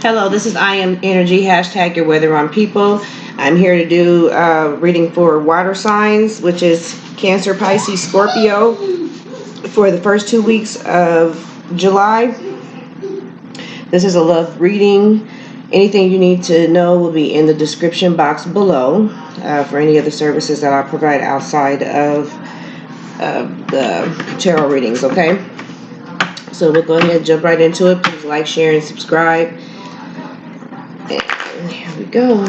Hello, this is I Am Energy, hashtag your weather on people. I'm here to do reading for water signs, which is Cancer, Pisces, Scorpio, for the first 2 weeks of July. This is a love reading. Anything you need to know will be in the description box below for any other services that I provide outside of the tarot readings, okay? So we'll go ahead and jump right into it. Please like, share, and subscribe. And here we go.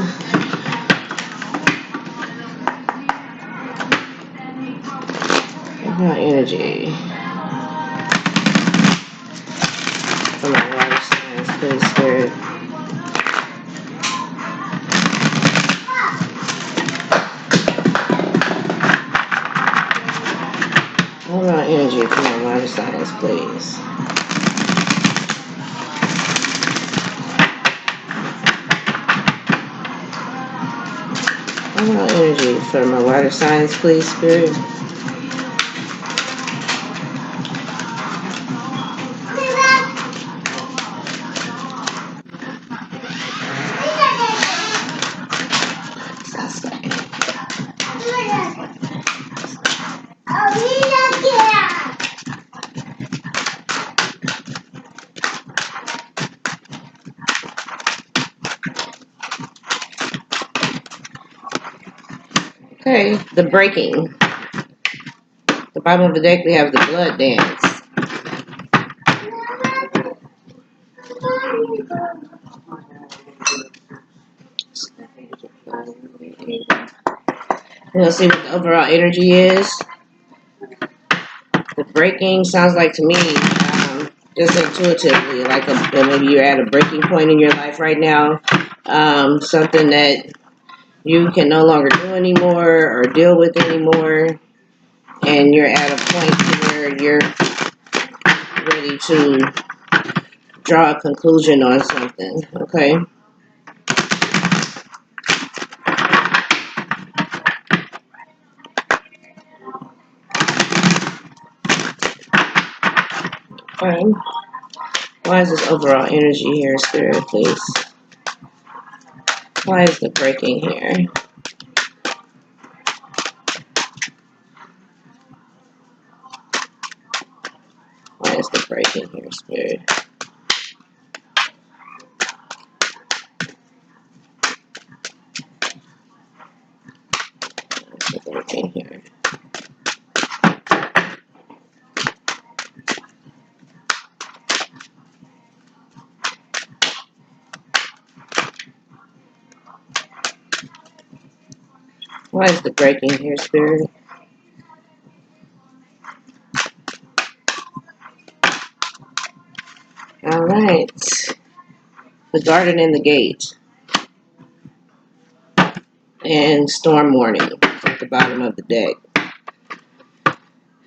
Overall energy for my water signs, please, Spirit. Overall energy for my water signs, please. Overall energy for my water signs, please, Spirit. Okay, the breaking. At the bottom of the deck, we have the blood dance. We'll see what the overall energy is. The breaking sounds like to me, just intuitively, like maybe you're at a breaking point in your life right now. Something that you can no longer do anymore or deal with anymore, and you're at a point to where you're ready to draw a conclusion on something, okay? Okay. Why is this overall energy here, Spirit, please? Why is the breaking here? Why is the breaking here, Spirit? Why is the breaking here? Why is the breaking here, Spirit? All right. The garden and the gate. And storm warning at the bottom of the deck.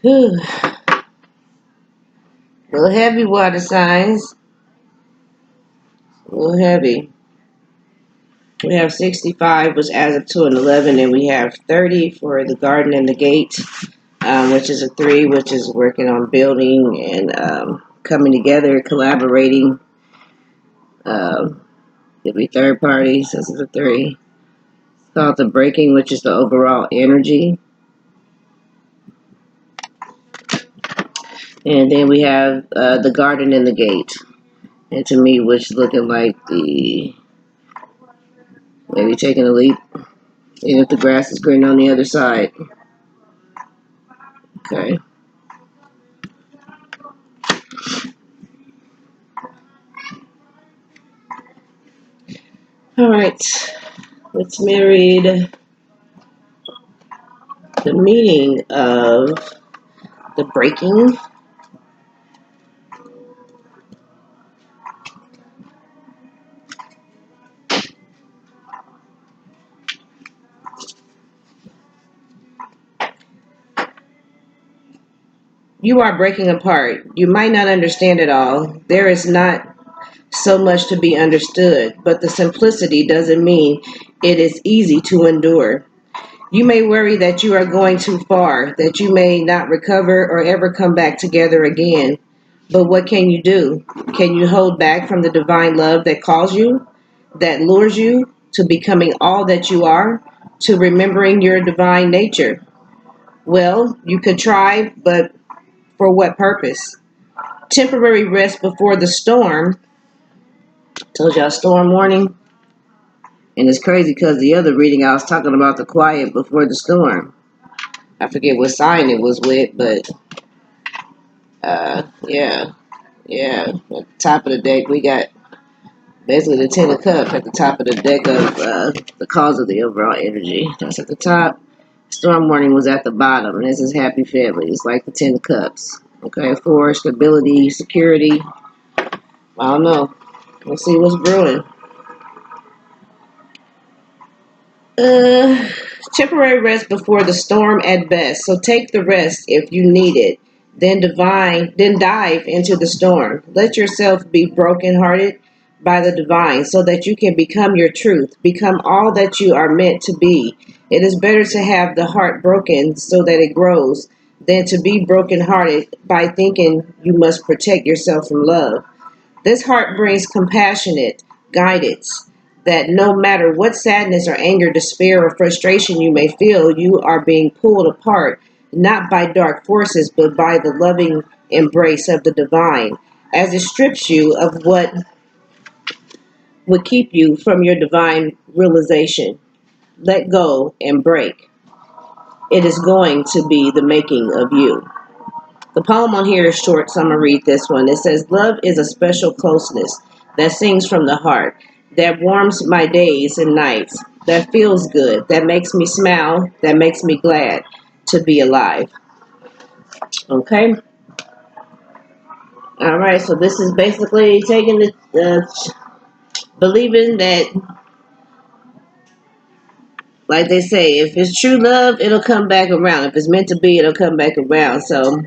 Whew. A little heavy, water signs. A little heavy. We have 65, which adds up to an 11, and we have 30 for the garden and the gate, which is a 3, which is working on building and coming together, collaborating. It'll be third parties. This is a 3. It's called the breaking, which is the overall energy. And then we have the garden and the gate. And to me, which is looking like the maybe taking a leap. And if the grass is green on the other side. Okay. All right. Let's read the meaning of the breaking. You are breaking apart. You might not understand it all. There is not so much to be understood, but the simplicity doesn't mean it is easy to endure. You may worry that you are going too far, that you may not recover or ever come back together again. But what can you do? Can you hold back from the divine love that calls you, that lures you to becoming all that you are, to remembering your divine nature? Well, you could try, but for what purpose? Temporary rest before the storm. Told y'all storm warning. And it's crazy because the other reading I was talking about the quiet before the storm. I forget what sign it was with, but yeah. At the top of the deck, we got basically the Ten of Cups at the top of the deck of the cause of the overall energy. That's at the top. Storm warning was at the bottom, and this is happy family. It's like the Ten of Cups. Okay, for stability, security. I don't know. Let's see what's brewing. Uh, Temporary rest before the storm at best. So take the rest if you need it. Then dive into the storm. Let yourself be brokenhearted by the divine so that you can become your truth, become all that you are meant to be. It is better to have the heart broken so that it grows than to be brokenhearted by thinking you must protect yourself from love. This heart brings compassionate guidance that no matter what sadness or anger, despair, or frustration you may feel, you are being pulled apart, not by dark forces, but by the loving embrace of the divine, as it strips you of what would keep you from your divine realization. Let go and break. It is going to be the making of you. The poem on here is short, so I'm going to read this one. It says, love is a special closeness that sings from the heart, that warms my days and nights, that feels good, that makes me smile, that makes me glad to be alive. Okay? All right, so this is basically taking believing that, like they say, if it's true love, it'll come back around. If it's meant to be, it'll come back around. So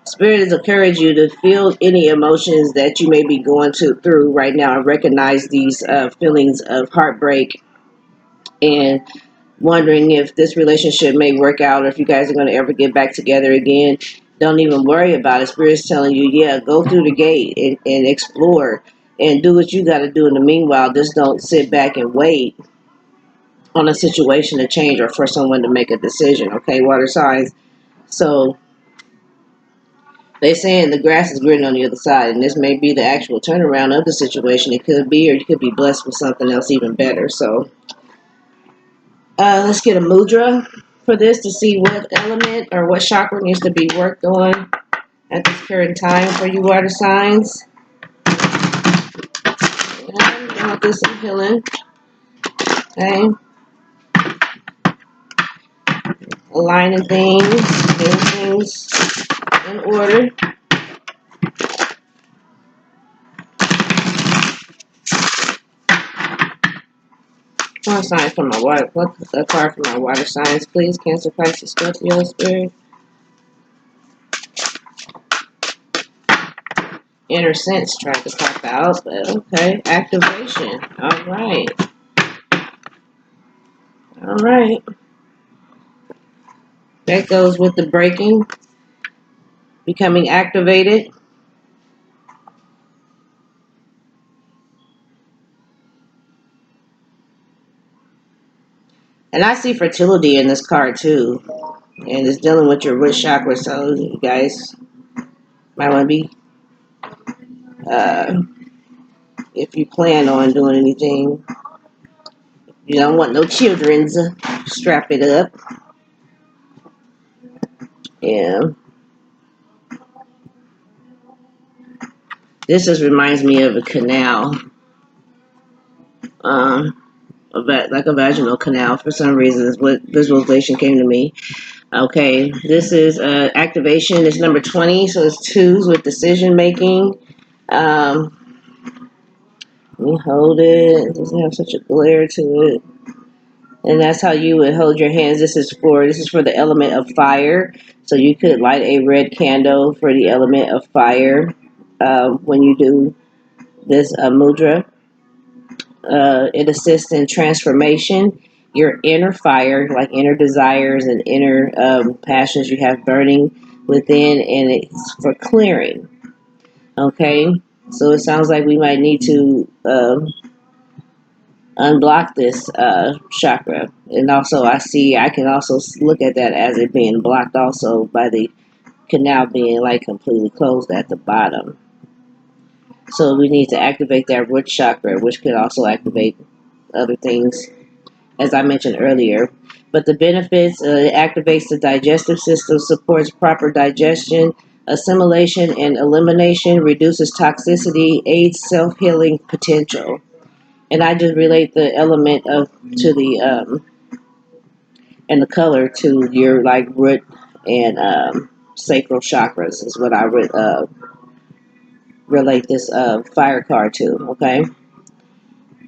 Spirit is encourage you to feel any emotions that you may be going through right now and recognize these feelings of heartbreak and wondering if this relationship may work out or if you guys are going to ever get back together again. Don't even worry about it. Spirit's telling you, yeah, go through the gate and explore and do what you got to do. In the meanwhile, just don't sit back and wait on a situation to change or for someone to make a decision. Okay, water signs. So they saying the grass is greener on the other side, and this may be the actual turnaround of the situation. It could be, or you could be blessed with something else even better. So let's get a mudra for this to see what element or what chakra needs to be worked on at this current time for you water signs. And we'll do some healing. Okay, aligning things, getting things in order. One sign for my water. What's a card for my water signs, please? Cancer, Pisces, Scorpio, Spirit. Inner sense tried to pop out, but okay. Activation. All right. All right. That goes with the breaking, becoming activated. And I see fertility in this card too. And it's dealing with your root chakra, so you guys might want to be, uh, if you plan on doing anything, you don't want no children's, strap it up. Yeah. This just reminds me of a canal. Like a vaginal canal for some reason is what visualization came to me. Okay, this is activation. It's number 20, so it's twos with decision making. Let me hold it. It doesn't have such a glare to it. And that's how you would hold your hands. This is for the element of fire. So you could light a red candle for the element of fire when you do this mudra. It assists in transformation, your inner fire, like inner desires and inner passions you have burning within, and it's for clearing. Okay, so it sounds like we might need to unblock this chakra. And also, I can also look at that as it being blocked also by the canal being like completely closed at the bottom. So we need to activate that root chakra, which could also activate other things, as I mentioned earlier. But the benefits, it activates the digestive system, supports proper digestion, assimilation and elimination, reduces toxicity, aids self-healing potential. And I just relate the element of to the and the color to your like root and sacral chakras is what I relate this fire card to. Okay.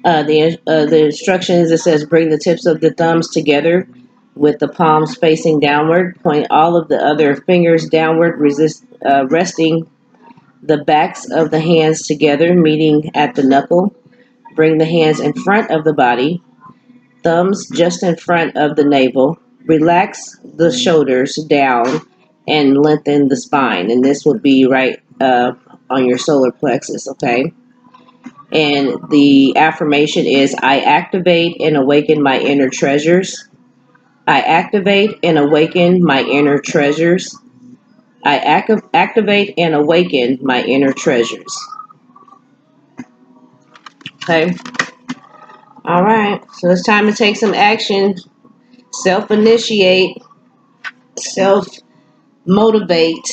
The instructions, it says bring the tips of the thumbs together with the palms facing downward. Point all of the other fingers downward, resting the backs of the hands together, meeting at the knuckle. Bring the hands in front of the body, thumbs just in front of the navel. Relax the shoulders down and lengthen the spine. And this would be right on your solar plexus, okay? And the affirmation is I activate and awaken my inner treasures. I activate and awaken my inner treasures. I activate and awaken my inner treasures. Okay. All right. So it's time to take some action. Self initiate. Self motivate.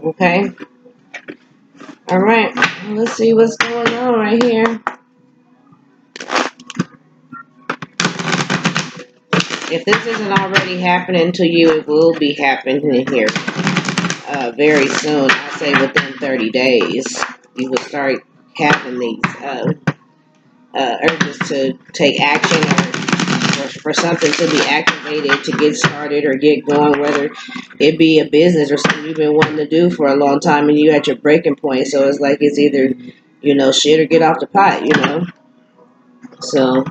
Okay. All right. Let's see what's going on right here. If this isn't already happening to you, it will be happening here very soon. I say within 30 days, you will start having these urges to take action or for something to be activated to get started or get going, whether it be a business or something you've been wanting to do for a long time and you at your breaking point. So it's like it's either, shit or get off the pot. So,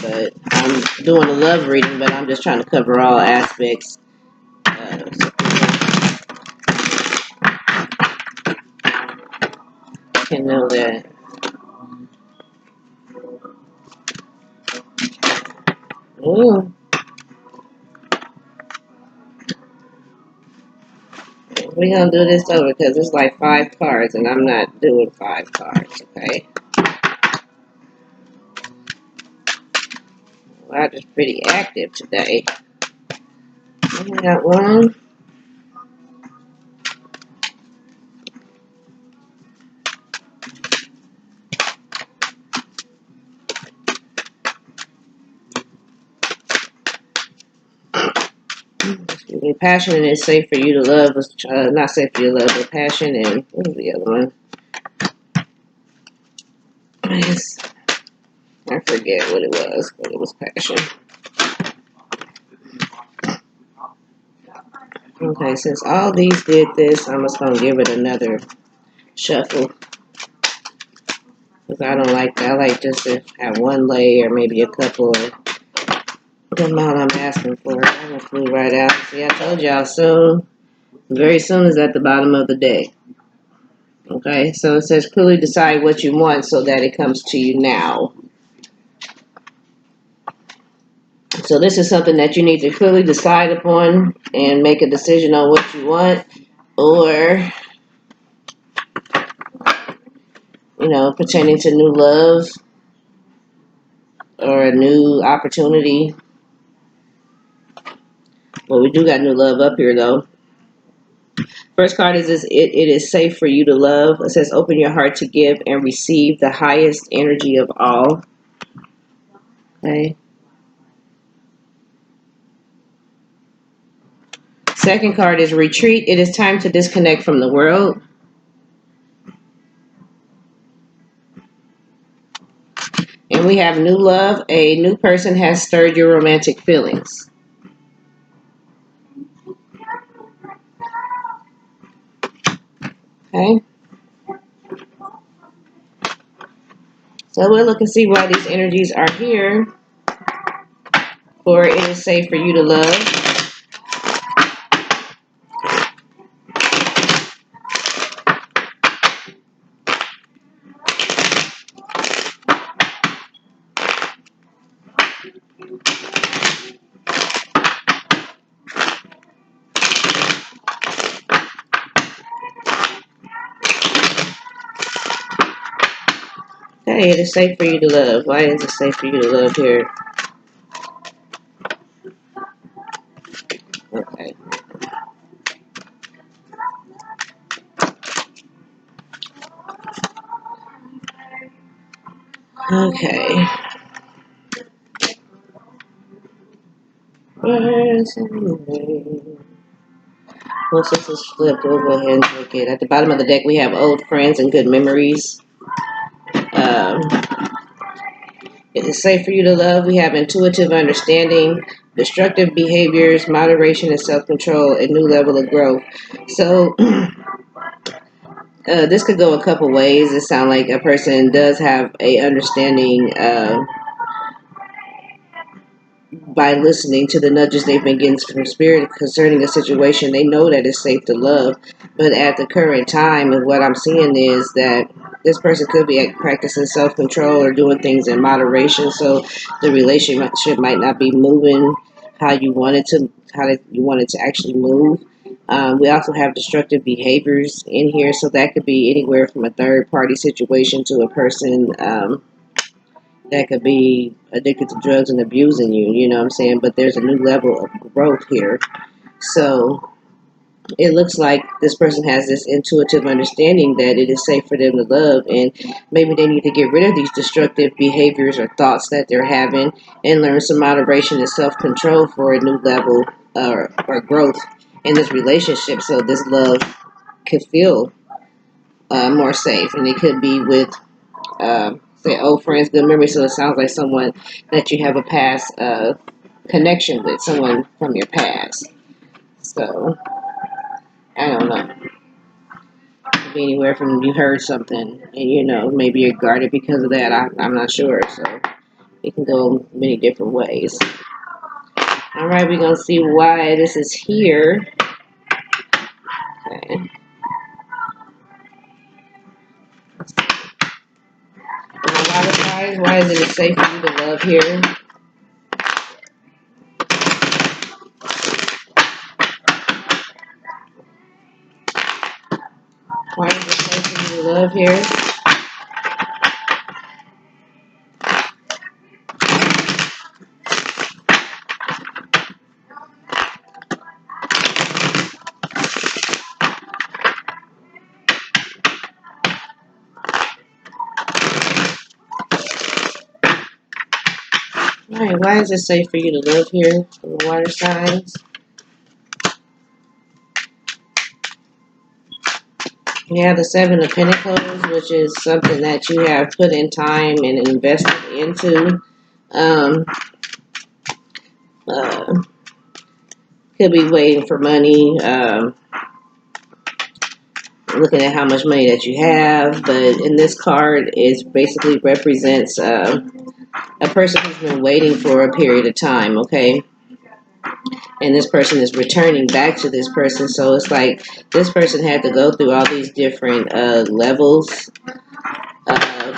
but I'm doing a love reading, but I'm just trying to cover all aspects. So you can know that. Ooh. We're gonna do this over because it's like 5 cards and I'm not doing 5 cards, okay? Wow, just pretty active today. We got one. Passion is safe for you to love. Not safe for you to love, but passion and what was the other one? I forget what it was, but it was passion. Okay, since all these did this, I'm just gonna give it another shuffle. Because I don't like that. I like just to have one lay or maybe a couple of the amount I'm asking for. I'm gonna flew right out. See, I told y'all soon. Very soon is at the bottom of the day. Okay, so it says clearly decide what you want so that it comes to you now. So this is something that you need to clearly decide upon and make a decision on what you want, or pertaining to new love or a new opportunity. Well, we do got new love up here though. First card is this, it is safe for you to love. It says open your heart to give and receive the highest energy of all. Okay. Second card is retreat. It is time to disconnect from the world. And we have new love. A new person has stirred your romantic feelings. Okay. So we'll look and see why these energies are here. For it is safe for you to love. Hey, it is safe for you to love. Why is it safe for you to love here? Okay. Okay. Where's the well, since it's flipped, we'll go ahead and take it. At the bottom of the deck, we have old friends and good memories. Um, it is safe for you to love. We have intuitive understanding, destructive behaviors, moderation and self-control, a new level of growth. So this could go a couple ways. It sounds like a person does have a understanding by listening to the nudges they've been getting from spirit concerning a situation. They know that it's safe to love, but at the current time, and what I'm seeing is that this person could be practicing self-control or doing things in moderation, so the relationship might not be moving how you want it to, you want it to actually move. We also have destructive behaviors in here, so that could be anywhere from a third-party situation to a person that could be addicted to drugs and abusing you, you know what I'm saying? But there's a new level of growth here. So it looks like this person has this intuitive understanding that it is safe for them to love, and maybe they need to get rid of these destructive behaviors or thoughts that they're having and learn some moderation and self-control for a new level or growth in this relationship, so this love could feel more safe. And it could be with say old friends, good memories. So it sounds like someone that you have a past connection with, someone from your past. So I don't know. It could be anywhere from you heard something and maybe you're guarded because of that. I'm not sure. So it can go many different ways. All right, we're gonna see why this is here. Okay. And a lot of times, why is it safe for you to love here? Why is it safe for you to love here? All right, why is it safe for you to live here from the water signs? We have the Seven of Pentacles, which is something that you have put in time and invested into. Um, uh, could be waiting for money, looking at how much money that you have. But in this card, it basically represents a person who's been waiting for a period of time, okay? And this person is returning back to this person. So it's like this person had to go through all these different levels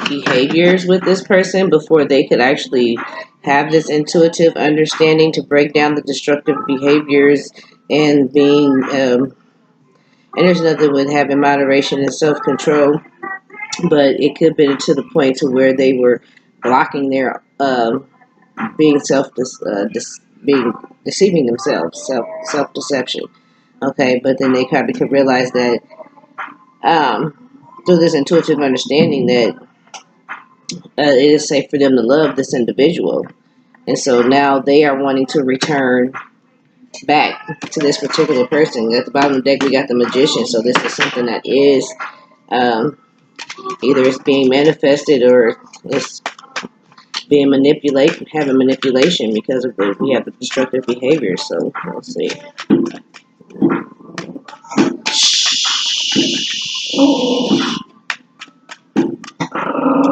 behaviors with this person before they could actually have this intuitive understanding to break down the destructive behaviors and being and there's nothing with having moderation and self-control, but it could be to the point to where they were blocking their being being deceiving themselves, self-deception. Okay, but then they probably could realize that through this intuitive understanding that it is safe for them to love this individual. And so now they are wanting to return back to this particular person. At the bottom of the deck, we got the Magician. So this is something that is either it's being manifested or it's being manipulated, having manipulation because of we have the destructive behavior. So we'll see.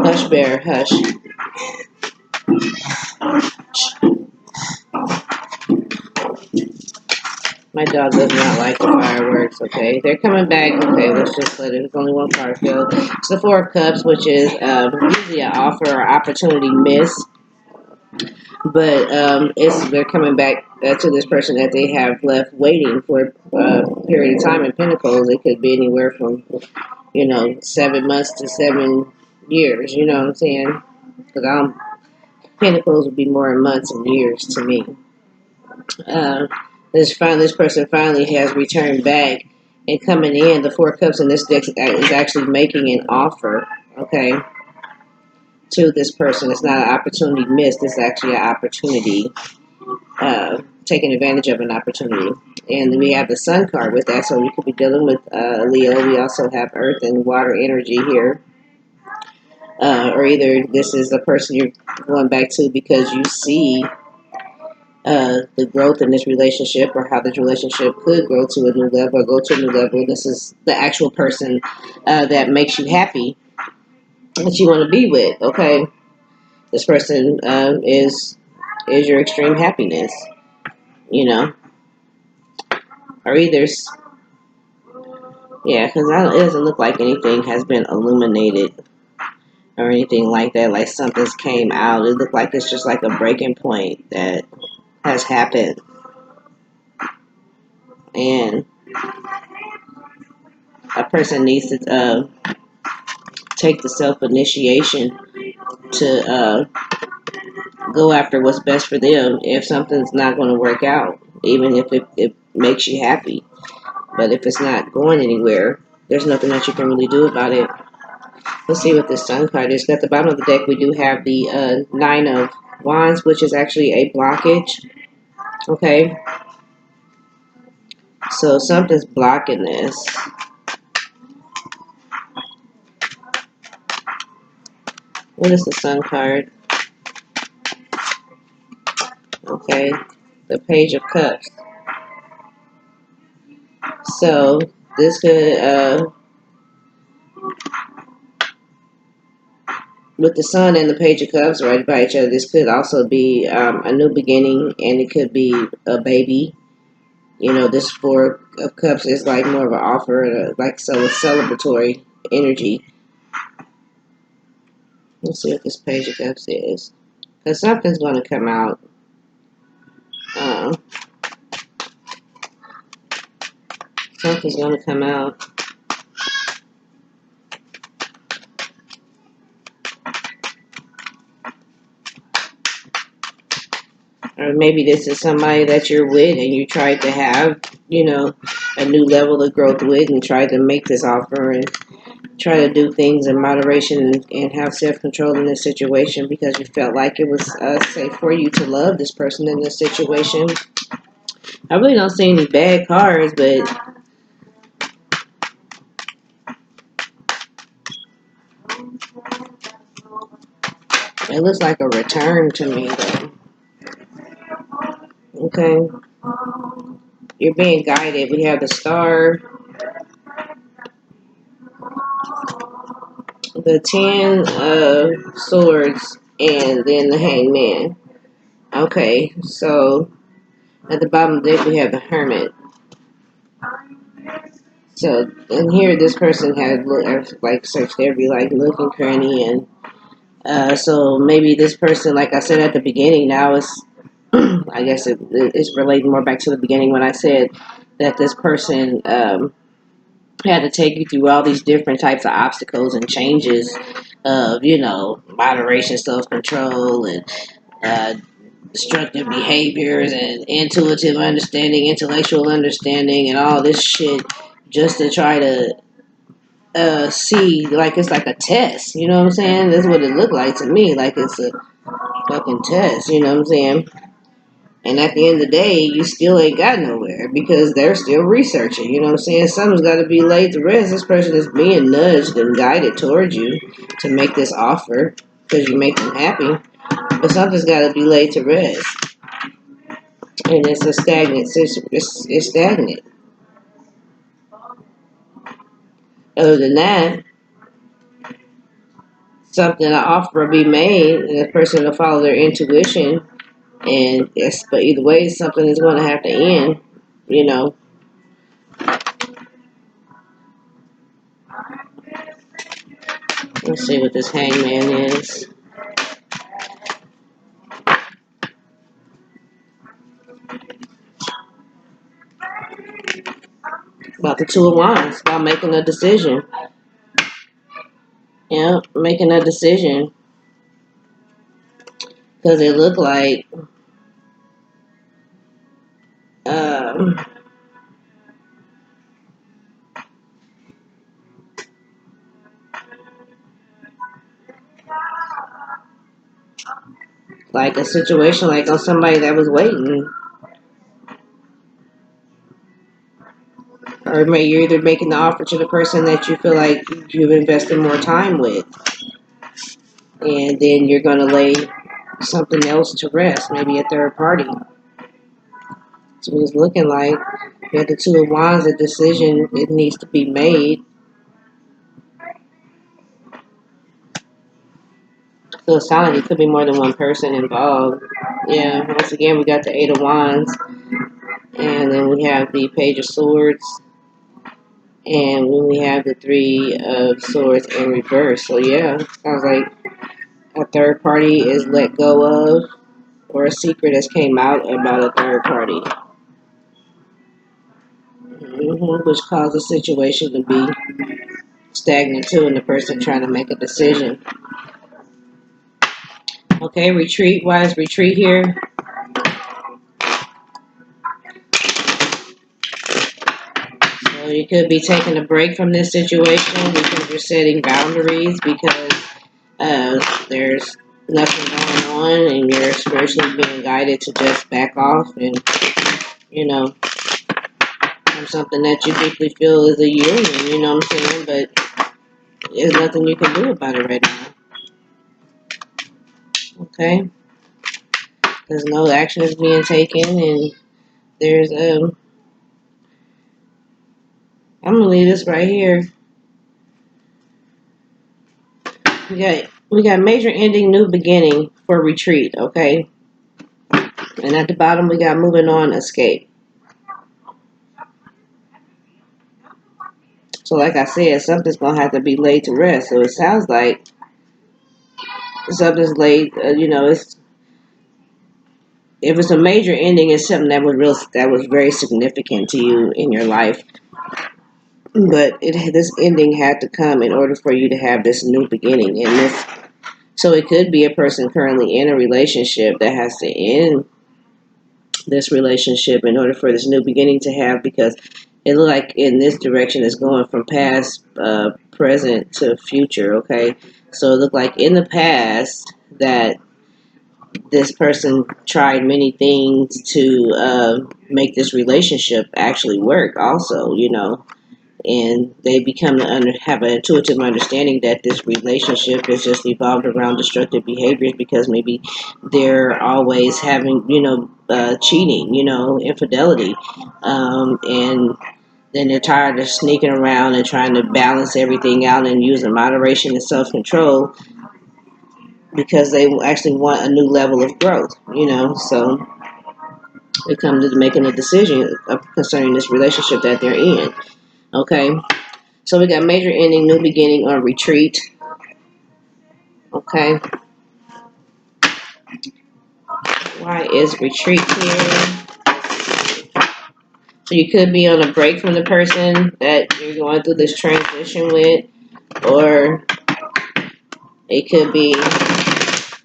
Hush, bear, hush. My dog does not like the fireworks, okay? They're coming back, okay, let's just let it, there's only one card filled. It's the Four of Cups, which is usually an offer or opportunity miss. But they're coming back to this person that they have left waiting for a period of time. In Pentacles, it could be anywhere from, 7 months to 7 years, you know what I'm saying? Because Pentacles would be more in months and years to me. Uh, this person finally has returned back and coming in. The Four of Cups in this deck is actually making an offer, okay, to this person. It's not an opportunity missed. It's actually an opportunity, taking advantage of an opportunity. And we have the Sun card with that, so we could be dealing with Leo. We also have Earth and Water energy here. Or either this is the person you're going back to because you see the growth in this relationship, or how this relationship could grow to a new level or go to a new level. This is the actual person that makes you happy, that you want to be with, okay? This person is your extreme happiness, you know? Or either, yeah, because it doesn't look like anything has been illuminated or anything like that, like something's came out. It looked like it's just like a breaking point that has happened. And a person needs to take the self-initiation to go after what's best for them if something's not going to work out, even if it makes you happy. But if it's not going anywhere, there's nothing that you can really do about it. Let's see what this Sun card is. At the bottom of the deck, we do have the Nine of Wands, which is actually a blockage. Okay, so something's blocking this. What is the Sun card? Okay, the Page of Cups. So this could, with the Sun and the Page of Cups right by each other, this could also be a new beginning, and it could be a baby. You know, this Four of Cups is like more of an offer, like so a celebratory energy. Let's see what this Page of Cups is. Because something's going to come out. Something's going to come out. Or maybe this is somebody that you're with and you tried to have, you know, a new level of growth with, and tried to make this offer and try to do things in moderation and have self-control in this situation because you felt like it was safe for you to love this person in this situation. I really don't see any bad cards, but it looks like a return to me, though. Okay. You're being guided. We have the Star, the Ten of Swords, and then the Hangman. Okay, so at the bottom of the deck we have the Hermit. So, and here this person has like searched every like nook and cranny, and so maybe this person, like I said at the beginning, now is I guess it's relating more back to the beginning when I said that this person had to take you through all these different types of obstacles and changes of, you know, moderation, self-control, and uh, destructive behaviors, and intuitive understanding, intellectual understanding, and all this shit just to try to see, like it's like a test, you know what I'm saying? That's what it looked like to me, like it's a fucking test, you know what I'm saying? And at the end of the day, you still ain't got nowhere because they're still researching. You know what I'm saying? Something's got to be laid to rest. This person is being nudged and guided towards you to make this offer because you make them happy. But something's got to be laid to rest. And it's a stagnant. It's stagnant. Other than that, something, an offer will be made, and the person will follow their intuition. And yes, but either way, something is going to have to end. You know. Let's see what this Hangman is. About the Two of Wands, about making a decision. Yeah, making a decision. Because it looked um, like a situation like on somebody that was waiting. Or you're either making the offer to the person that you feel like you've invested more time with. And then you're going to lay something else to rest, maybe a third party. So it's looking like you have the Two of Wands, a decision, it needs to be made. So it sounds like it could be more than one person involved. Yeah, once again, we got the Eight of Wands, and then we have the Page of Swords, and we have the Three of Swords in reverse. So yeah, sounds like a third party is let go of, or a secret has came out about a third party, which caused the situation to be stagnant too, and the person trying to make a decision. Okay, retreat. Why is retreat here? So you could be taking a break from this situation because you're setting boundaries because there's nothing going on and you're spiritually being guided to just back off and, you know, from something that you deeply feel is a union, you know what I'm saying? But there's nothing you can do about it right now. Okay? There's no action is being taken and there's I'm gonna leave this right here. We got major ending, new beginning for retreat, okay? And at the bottom we got moving on, escape. So like I said, something's gonna have to be laid to rest. So it sounds like something's laid. It's if it's a major ending, it's something that was very significant to you in your life. But this ending had to come in order for you to have this new beginning. And this, so it could be a person currently in a relationship that has to end this relationship in order for this new beginning to have, because it looked like in this direction is going from past, present to future. Okay, so it looked like in the past that this person tried many things to make this relationship actually work also, and they become to have an intuitive understanding that this relationship is just evolved around destructive behaviors because maybe they're always having, cheating, infidelity, and then they're tired of sneaking around and trying to balance everything out and using moderation and self-control because they actually want a new level of growth, so they come to making a decision concerning this relationship that they're in. Okay, so we got major ending, new beginning, or retreat. Okay, why is retreat here? So you could be on a break from the person that you're going through this transition with, or it could be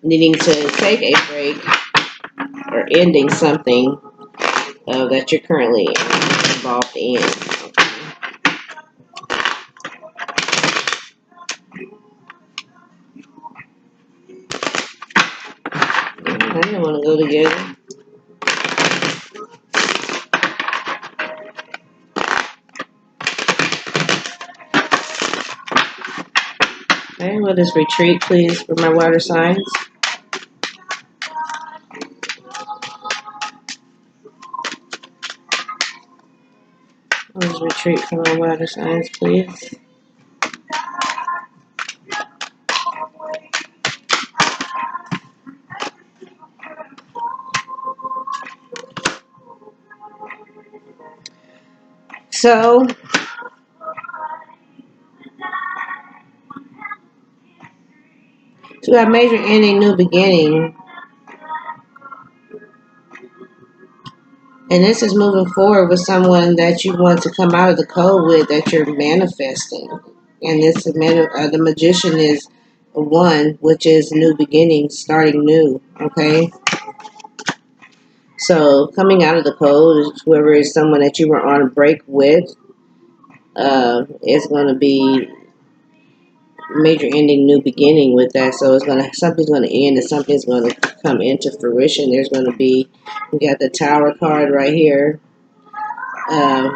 needing to take a break or ending something that you're currently involved in. I didn't want to go together. Okay, what is retreat, please, for my water signs? What is retreat for my water signs, please? So we got major ending, new beginning. And this is moving forward with someone that you want to come out of the code with, that you're manifesting. And the magician is one, which is new beginnings, starting new. Okay. So coming out of the code, whoever is someone that you were on a break with, is going to be major ending, new beginning with that. So something's gonna end and something's gonna come into fruition. There's gonna be, we got the Tower card right here,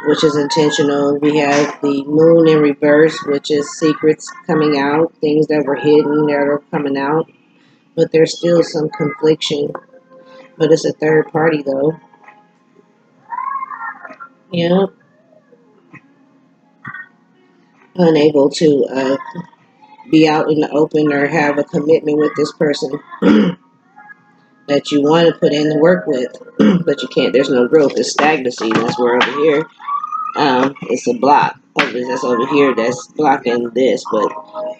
which is intentional. We have the Moon in reverse, which is secrets coming out, things that were hidden that are coming out. But there's still some confliction. But it's a third party though. Yeah, unable to be out in the open or have a commitment with this person that you want to put in the work with, but you can't. There's no growth. It's stagnancy. That's where over here, it's a block. That's over here that's blocking this. But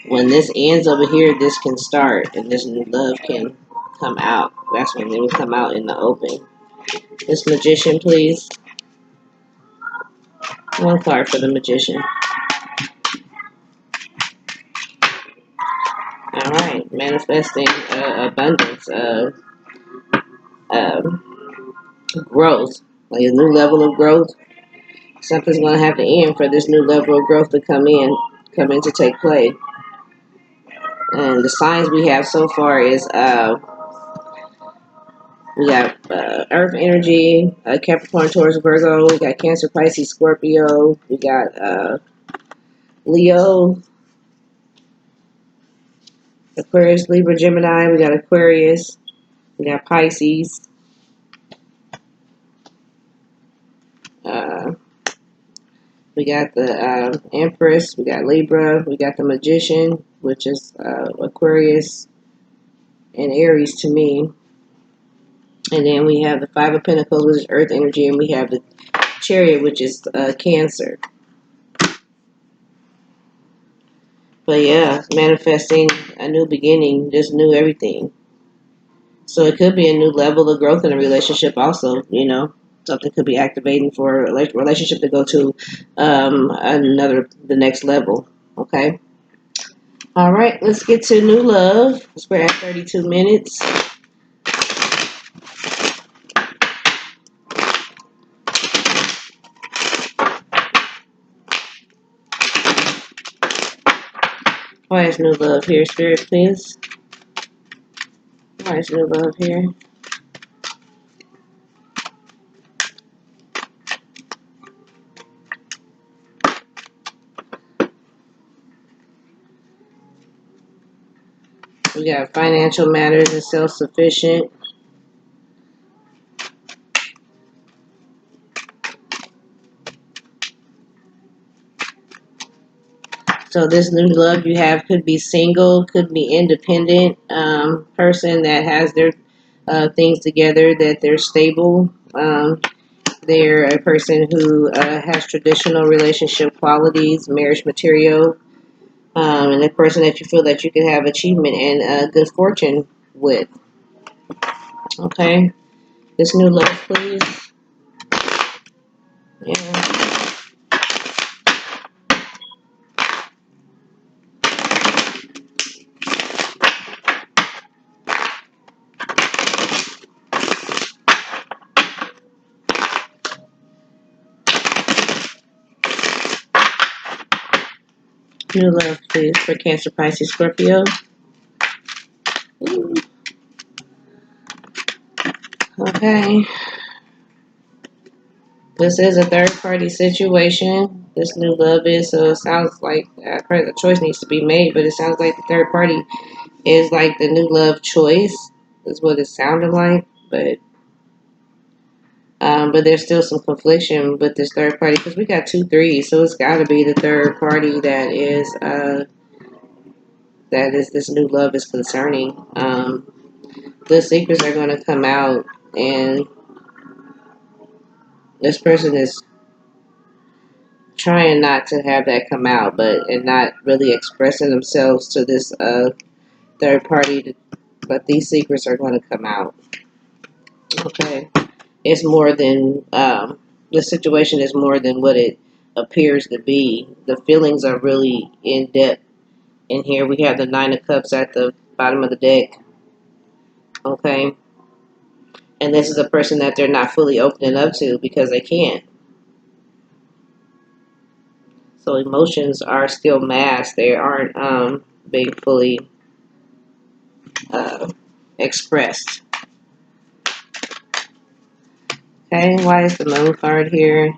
when this ends over here, this can start, and this new love can come out. That's when it will come out in the open. This magician, please. One card for the magician. All right, manifesting abundance, um, growth, like a new level of growth. Something's going to have to end for this new level of growth to come in to take place. And the signs we have so far is we got Earth energy, Capricorn, Taurus, Virgo. We got Cancer, Pisces, Scorpio. We got Leo, Aquarius, Libra, Gemini. We got Aquarius. We got Pisces. Uh, we got the Empress. We got Libra. We got the Magician, which is Aquarius and Aries to me. And then we have the Five of Pentacles, which is Earth energy, and we have the Chariot, which is Cancer. But yeah, manifesting a new beginning, just new everything. So it could be a new level of growth in a relationship also, you know. Something could be activating for a relationship to go to the next level. Okay. All right, let's get to new love. We're at 32 minutes. Why is new love here, Spirit, please? Why is new love here? We got financial matters and self-sufficient. So this new love you have could be single, could be independent, person that has their things together, that they're stable. They're a person who has traditional relationship qualities, marriage material, and a person that you feel that you can have achievement and good fortune with. Okay, this new love, please. Yeah, new love, please, for Cancer, Pisces, Scorpio. Ooh. Okay. This is a third party situation. This new love is, so it sounds like the choice needs to be made, but it sounds like the third party is like the new love choice, is what it sounded like. But there's still some confliction with this third party because we got 2 3s, so it's got to be the third party that is this new love is concerning. The secrets are going to come out, and this person is trying not to have that come out, and not really expressing themselves to this third party. But these secrets are going to come out. Okay, it's more than the situation is more than what it appears to be. The feelings are really in depth. In here we have the Nine of Cups at the bottom of the deck. Okay. And this is a person that they're not fully opening up to because they can't. So emotions are still masked. They aren't being fully expressed. Okay, why is the Moon card here?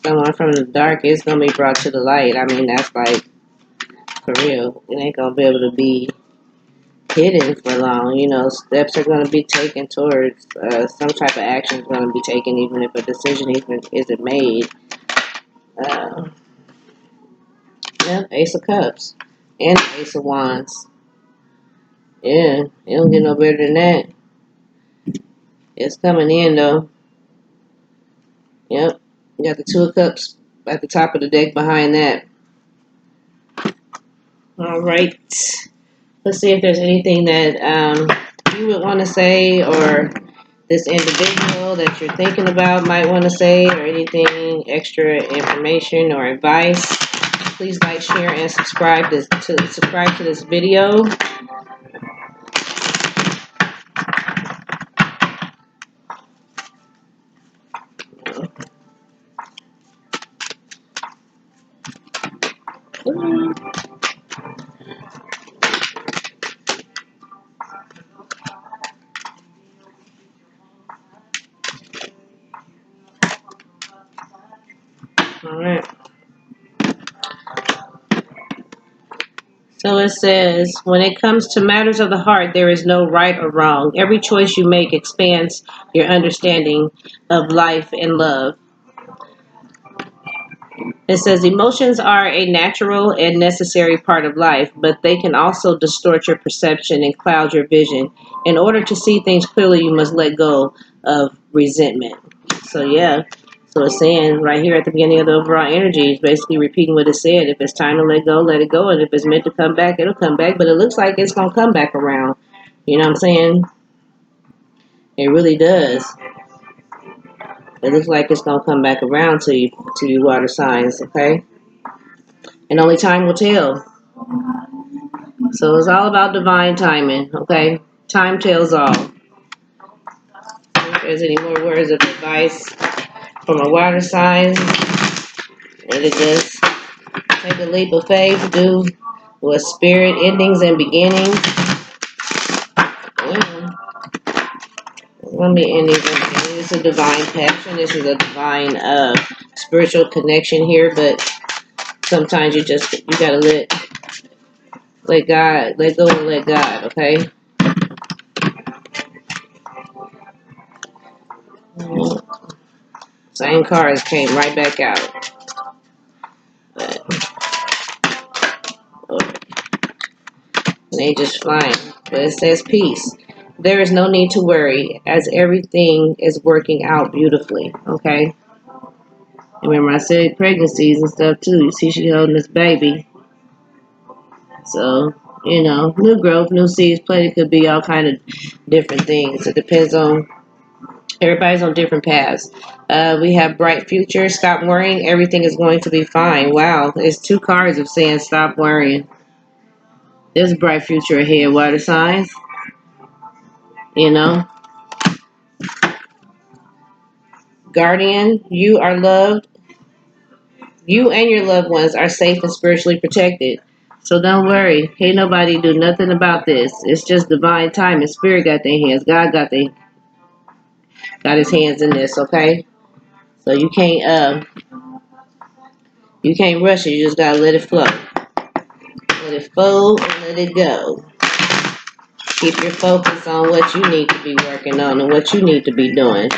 Someone from the dark is going to be brought to the light. I mean, that's like, for real. It ain't going to be able to be hidden for long. You know, steps are going to be taken towards some type of action is going to be taken, even if a decision even isn't made. Yeah, Ace of Cups and Ace of Wands. Yeah, it don't get no better than that. It's coming in though. Yep, you got the Two of Cups at the top of the deck behind that. All right, let's see if there's anything that you would want to say, or this individual that you're thinking about might want to say, or anything extra information or advice. Please like, share, and subscribe to this video. All right. So it says, when it comes to matters of the heart, there is no right or wrong. Every choice you make expands your understanding of life and love. It says, emotions are a natural and necessary part of life, but they can also distort your perception and cloud your vision. In order to see things clearly, you must let go of resentment. So yeah. So it's saying right here at the beginning of the overall energy, it's basically repeating what it said. If it's time to let it go. And if it's meant to come back, it'll come back. But it looks like it's going to come back around. You know what I'm saying? It really does. It looks like it's going to come back around to you water signs, okay? And only time will tell. So it's all about divine timing, okay? Time tells all. If there's any more words of advice from a water sign, it just take a leap of faith, do with spirit, endings and beginnings. Let me end these. This is a divine passion. This is a divine spiritual connection here, but sometimes you gotta let God, let go and let God, okay? Same cards came right back out. They just flying. But it says peace. There is no need to worry, as everything is working out beautifully, okay? Remember I said pregnancies and stuff too. You see she holding this baby. So, you know, new growth, new seeds planted, could be all kind of different things. It depends on, everybody's on different paths. We have bright future. Stop worrying. Everything is going to be fine. Wow. It's two cards of saying stop worrying. There's a bright future ahead, water signs. You know. Guardian, you are loved. You and your loved ones are safe and spiritually protected. So don't worry. Can't nobody do nothing about this. It's just divine time and spirit got their hands. God got his hands in this, okay? So you can't rush it. You just gotta let it flow. Let it flow and let it go. Keep your focus on what you need to be working on and what you need to be doing.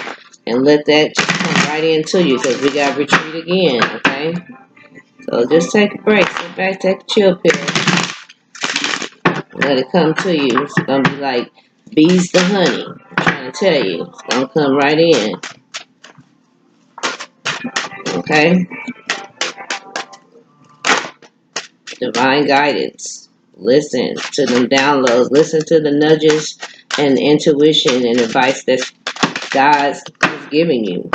And let that just come right into you, because we got retreat again, okay? So just take a break. Sit back, take a chill pill. Let it come to you. It's going to be like bees to honey. I'm trying to tell you. It's going to come right in. Okay? Divine guidance. Listen to them downloads. Listen to the nudges and intuition and advice that's God's is giving you.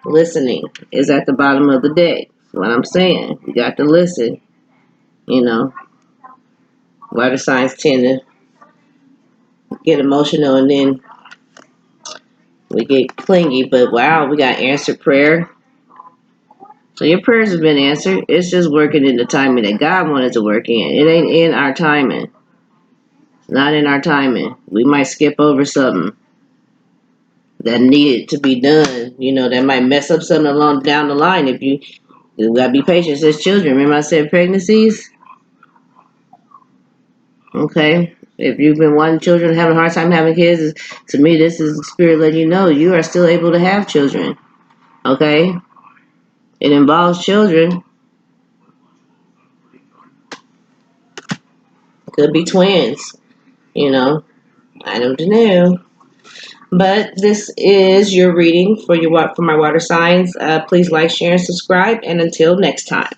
Listening is at the bottom of the deck. What I'm saying, you got to listen. You know, water signs tend to get emotional and then we get clingy. But wow, we got answered prayer. So your prayers have been answered. It's just working in the timing that God wanted to work in. It ain't in our timing. Not in our timing. We might skip over something that needed to be done. You know, that might mess up something along down the line. If you gotta be patient as children. Remember I said pregnancies? Okay. If you've been wanting children, having a hard time having kids, to me this is the spirit letting you know you are still able to have children. Okay? It involves children. Could be twins. You know. I don't know. But this is your reading for my water signs. Please like, share, and subscribe. And until next time.